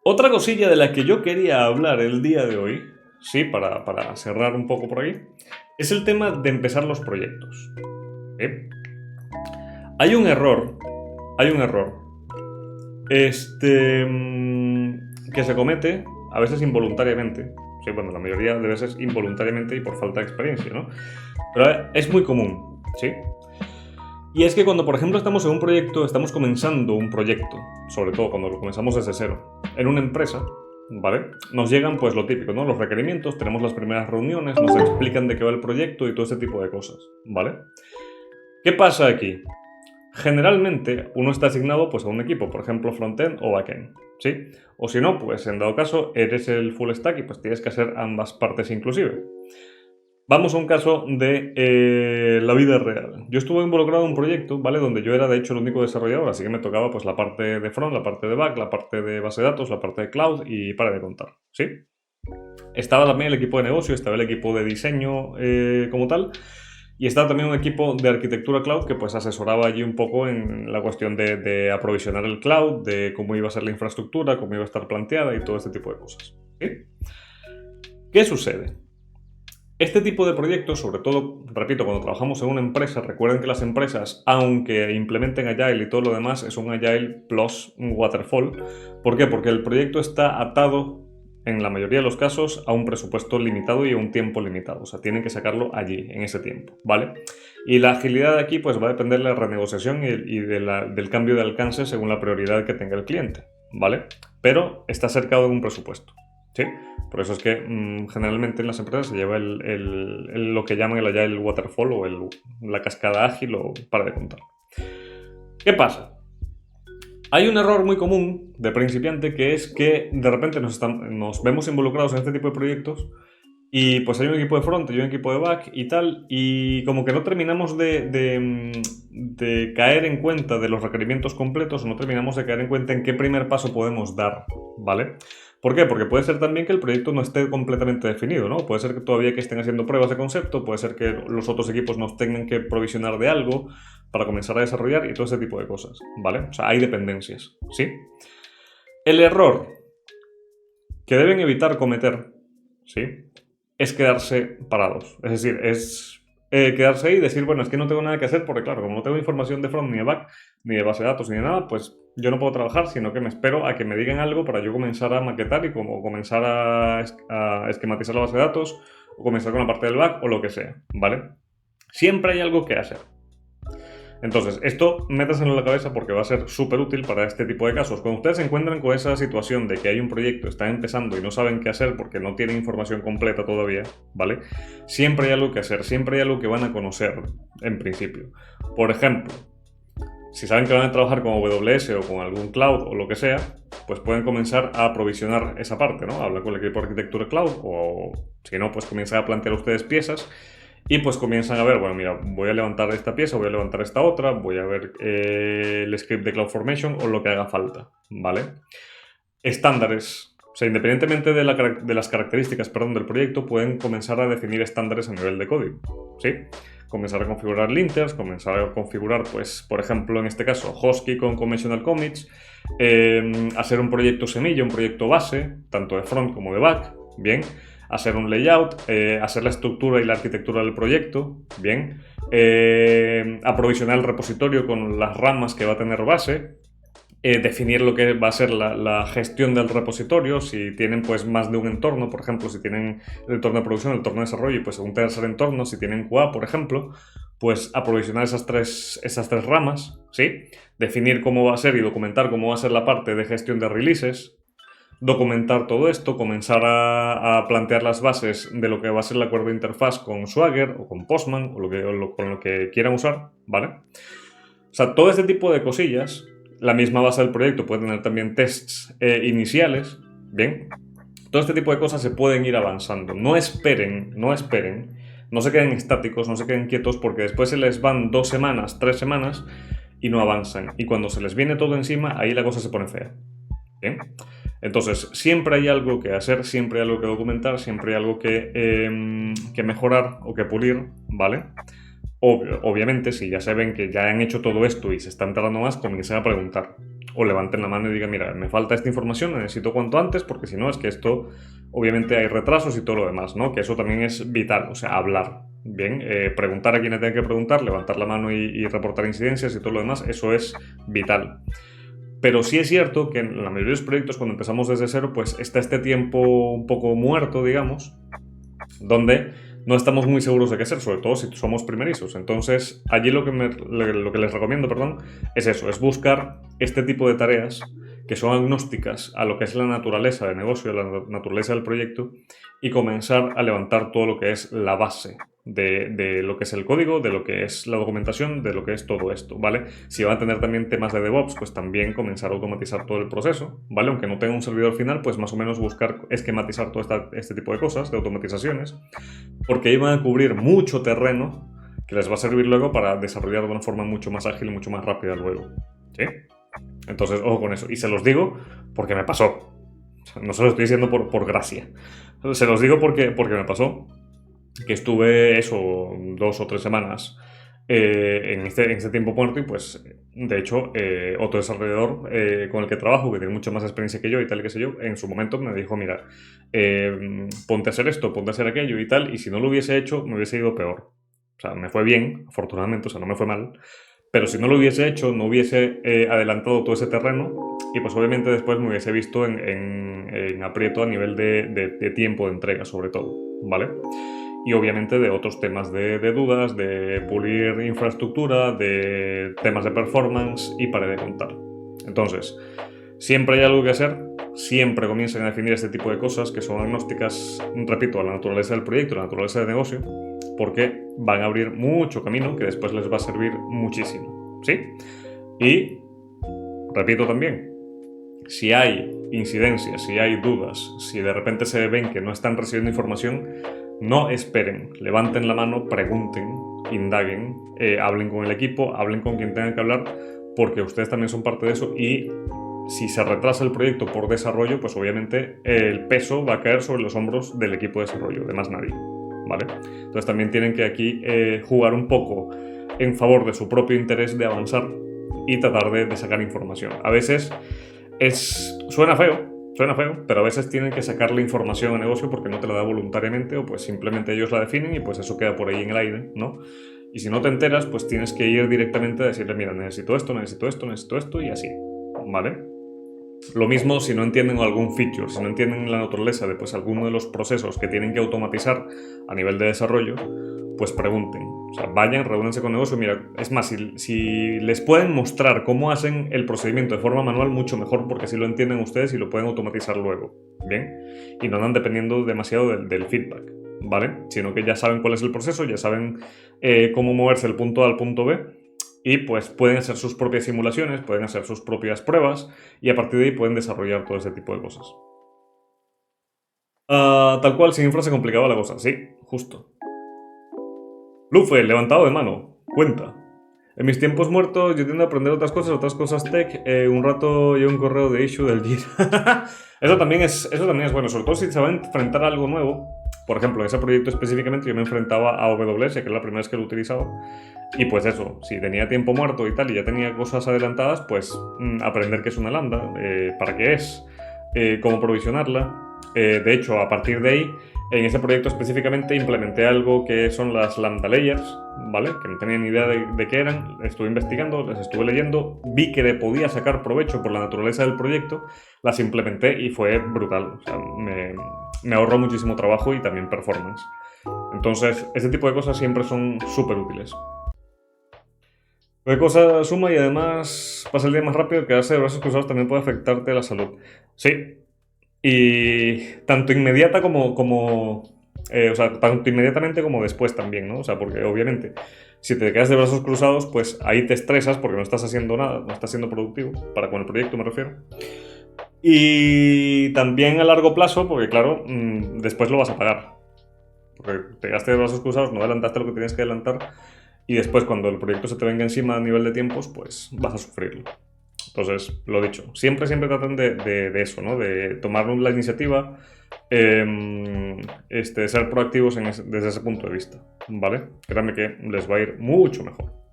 Otra cosilla de la que yo quería hablar el día de hoy, sí, para cerrar un poco por ahí, es el tema de empezar los proyectos. ¿Sí? Hay un error, hay un error, que se comete a veces involuntariamente. Sí, bueno, la mayoría de veces involuntariamente y por falta de experiencia, ¿no? Pero es muy común, ¿sí? Y es que cuando, por ejemplo, estamos en un proyecto, estamos comenzando un proyecto, sobre todo cuando lo comenzamos desde cero, en una empresa, ¿vale? Nos llegan, pues, lo típico, ¿no? Los requerimientos, tenemos las primeras reuniones, nos explican de qué va el proyecto y todo ese tipo de cosas, ¿vale? ¿Qué pasa aquí? Generalmente uno está asignado, pues, a un equipo, por ejemplo, frontend o backend, ¿sí? O si no, pues, en dado caso, eres el full stack y pues tienes que hacer ambas partes inclusive. Vamos a un caso de la vida real. Yo estuve involucrado en un proyecto, ¿vale? Donde yo era de hecho el único desarrollador, así que me tocaba pues la parte de front, la parte de back, la parte de base de datos, la parte de cloud y para de contar, ¿sí? Estaba también el equipo de negocio, estaba el equipo de diseño como tal, y estaba también un equipo de arquitectura cloud que pues asesoraba allí un poco en la cuestión de aprovisionar el cloud, de cómo iba a ser la infraestructura, cómo iba a estar planteada y todo este tipo de cosas, ¿sí? ¿Qué sucede? Este tipo de proyectos, sobre todo, repito, cuando trabajamos en una empresa, recuerden que las empresas, aunque implementen Agile y todo lo demás, es un Agile plus un Waterfall. ¿Por qué? Porque el proyecto está atado, en la mayoría de los casos, a un presupuesto limitado y a un tiempo limitado. O sea, tienen que sacarlo allí, en ese tiempo, ¿vale? Y la agilidad de aquí, pues, va a depender de la renegociación y del cambio de alcance según la prioridad que tenga el cliente, ¿vale? Pero está cercado de un presupuesto, ¿sí? Por eso es que generalmente en las empresas se lleva lo que llaman el waterfall o la cascada ágil o para de contar. ¿Qué pasa? Hay un error muy común de principiante que es que de repente nos vemos involucrados en este tipo de proyectos y pues hay un equipo de front y un equipo de back y tal, y como que no terminamos de caer en cuenta de los requerimientos completos, o no terminamos de caer en cuenta en qué primer paso podemos dar, ¿vale? ¿Por qué? Porque puede ser también que el proyecto no esté completamente definido, ¿no? Puede ser que todavía que estén haciendo pruebas de concepto, puede ser que los otros equipos nos tengan que provisionar de algo para comenzar a desarrollar y todo ese tipo de cosas, ¿vale? O sea, hay dependencias, ¿sí? El error que deben evitar cometer, ¿sí? Es quedarse parados. Es decir, es quedarse ahí y decir, bueno, es que no tengo nada que hacer porque, claro, como no tengo información de front ni de back, ni de base de datos, ni de nada, pues yo no puedo trabajar, sino que me espero a que me digan algo para yo comenzar a maquetar y como comenzar a esquematizar la base de datos, o comenzar con la parte del back o lo que sea, ¿vale? Siempre hay algo que hacer. Entonces, esto métaselo en la cabeza porque va a ser súper útil para este tipo de casos. Cuando ustedes se encuentran con esa situación de que hay un proyecto, están empezando y no saben qué hacer porque no tienen información completa todavía, ¿vale? Siempre hay algo que hacer, siempre hay algo que van a conocer en principio. Por ejemplo, si saben que van a trabajar con AWS o con algún cloud o lo que sea, pues pueden comenzar a aprovisionar esa parte, ¿no? Hablar con el equipo de arquitectura cloud o si no, pues comienzan a plantear ustedes piezas. Y pues comienzan a ver, bueno, mira, voy a levantar esta pieza, voy a levantar esta otra, voy a ver el script de CloudFormation o lo que haga falta, ¿vale? Estándares. O sea, independientemente de las características, del proyecto, pueden comenzar a definir estándares a nivel de código, ¿sí? Comenzar a configurar linters, comenzar a configurar, pues, por ejemplo, en este caso, Hosky con Conventional Commits, hacer un proyecto semilla, un proyecto base, tanto de front como de back, bien, hacer un layout, hacer la estructura y la arquitectura del proyecto, bien, aprovisionar el repositorio con las ramas que va a tener base, definir lo que va a ser la gestión del repositorio, si tienen pues más de un entorno, por ejemplo, si tienen el entorno de producción, el entorno de desarrollo y pues un tercer entorno, si tienen QA, por ejemplo, pues aprovisionar esas tres ramas, ¿sí? Definir cómo va a ser y documentar cómo va a ser la parte de gestión de releases, documentar todo esto, comenzar a plantear las bases de lo que va a ser el acuerdo de interfaz con Swagger o con Postman o con lo que quieran usar, ¿vale? O sea, todo este tipo de cosillas, la misma base del proyecto puede tener también tests iniciales, ¿bien? Todo este tipo de cosas se pueden ir avanzando. No esperen, no se queden estáticos, no se queden quietos porque después se les van 2 semanas, 3 semanas y no avanzan. Y cuando se les viene todo encima, ahí la cosa se pone fea, ¿bien? Entonces, siempre hay algo que hacer, siempre hay algo que documentar, siempre hay algo que mejorar o que pulir, ¿vale? obviamente, si ya se ven que ya han hecho todo esto y se están tardando más, comiencen a preguntar. O levanten la mano y digan, mira, me falta esta información, la necesito cuanto antes, porque si no, es que esto, obviamente hay retrasos y todo lo demás, ¿no? Que eso también es vital, o sea, hablar. Bien, preguntar a quien le tenga que preguntar, levantar la mano y reportar incidencias y todo lo demás, eso es vital. Pero sí es cierto que en la mayoría de los proyectos, cuando empezamos desde cero, pues está este tiempo un poco muerto, digamos, donde no estamos muy seguros de qué hacer, sobre todo si somos primerizos. Entonces, allí lo que les recomiendo, perdón, es eso, es buscar este tipo de tareas que son agnósticas a lo que es la naturaleza del negocio, a la naturaleza del proyecto, y comenzar a levantar todo lo que es la base de lo que es el código, de lo que es la documentación, de lo que es todo esto, ¿vale? Si van a tener también temas de DevOps, pues también comenzar a automatizar todo el proceso, ¿vale? Aunque no tenga un servidor final, pues más o menos buscar esquematizar todo este tipo de cosas, de automatizaciones, porque ahí van a cubrir mucho terreno que les va a servir luego para desarrollar de una forma mucho más ágil y mucho más rápida luego, ¿sí? Entonces, ojo con eso. Y se los digo porque me pasó. O sea, no se lo estoy diciendo por gracia. Se los digo porque me pasó que estuve eso 2 o 3 semanas en este tiempo muerto y pues de hecho otro desarrollador con el que trabajo, que tiene mucha más experiencia que yo y tal, que sé yo, en su momento me dijo, mira, ponte a hacer esto, ponte a hacer aquello y tal, y si no lo hubiese hecho me hubiese ido peor. O sea, me fue bien, afortunadamente, o sea, no me fue mal, pero si no lo hubiese hecho, no hubiese adelantado todo ese terreno y pues obviamente después me hubiese visto en aprieto a nivel de tiempo de entrega, sobre todo, ¿vale? Y obviamente de otros temas de dudas, de pulir infraestructura, de temas de performance y para de contar. Entonces, siempre hay algo que hacer, siempre comiencen a definir este tipo de cosas que son agnósticas, repito, a la naturaleza del proyecto, a la naturaleza del negocio, porque van a abrir mucho camino que después les va a servir muchísimo, ¿sí? Y, repito también, si hay incidencias, si hay dudas, si de repente se ven que no están recibiendo información, no esperen, levanten la mano, pregunten, indaguen, hablen con el equipo, hablen con quien tengan que hablar, porque ustedes también son parte de eso y si se retrasa el proyecto por desarrollo, pues obviamente el peso va a caer sobre los hombros del equipo de desarrollo, de más nadie, ¿vale? Entonces también tienen que aquí jugar un poco en favor de su propio interés de avanzar y tratar de sacar información. A veces suena feo, pero a veces tienen que sacar la información a negocio porque no te la da voluntariamente o pues simplemente ellos la definen y pues eso queda por ahí en el aire, ¿no? Y si no te enteras, pues tienes que ir directamente a decirle, mira, necesito esto, necesito esto, necesito esto y así, ¿vale? Lo mismo si no entienden algún feature, si no entienden la naturaleza de pues alguno de los procesos que tienen que automatizar a nivel de desarrollo, pues pregunten. O sea, vayan, reúnanse con negocio. Mira, es más, si les pueden mostrar cómo hacen el procedimiento de forma manual, mucho mejor, porque así lo entienden ustedes y lo pueden automatizar luego, ¿bien? Y no andan dependiendo demasiado del feedback, ¿vale? Sino que ya saben cuál es el proceso, ya saben cómo moverse del punto A al punto B, y pues pueden hacer sus propias simulaciones, pueden hacer sus propias pruebas, y a partir de ahí pueden desarrollar todo ese tipo de cosas. Tal cual, sin infra se complicaba la cosa, sí, justo. Lufe, levantado de mano, cuenta. En mis tiempos muertos yo tiendo a aprender otras cosas tech. Un rato llevo un correo de issue del Jira. eso también es bueno, sobre todo si se va a enfrentar a algo nuevo. Por ejemplo, en ese proyecto específicamente yo me enfrentaba a AWS, que es la primera vez que lo utilizaba. Y pues eso, si tenía tiempo muerto y tal, y ya tenía cosas adelantadas, pues aprender qué es una lambda, para qué es, cómo provisionarla. De hecho, a partir de ahí, en ese proyecto específicamente implementé algo que son las lambda layers, ¿vale? Que no tenía ni idea de qué eran, estuve investigando, las estuve leyendo, vi que le podía sacar provecho por la naturaleza del proyecto, las implementé y fue brutal. O sea, me ahorró muchísimo trabajo y también performance. Entonces, ese tipo de cosas siempre son súper útiles. ¿Qué cosa suma y además pasa el día más rápido? Quedarse de brazos cruzados también puede afectarte la salud. Sí, y tanto inmediata o sea, tanto inmediatamente como después también, ¿no? O sea, porque obviamente si te quedas de brazos cruzados, pues ahí te estresas porque no estás haciendo nada, no estás siendo productivo, para con el proyecto me refiero. Y también a largo plazo, porque claro, después lo vas a pagar. Porque te quedaste de brazos cruzados, no adelantaste lo que tenías que adelantar y después cuando el proyecto se te venga encima a nivel de tiempos, pues vas a sufrirlo. Entonces, lo dicho, siempre traten de eso, ¿no? De tomar la iniciativa, ser proactivos desde ese punto de vista, ¿vale? Créanme que les va a ir mucho mejor.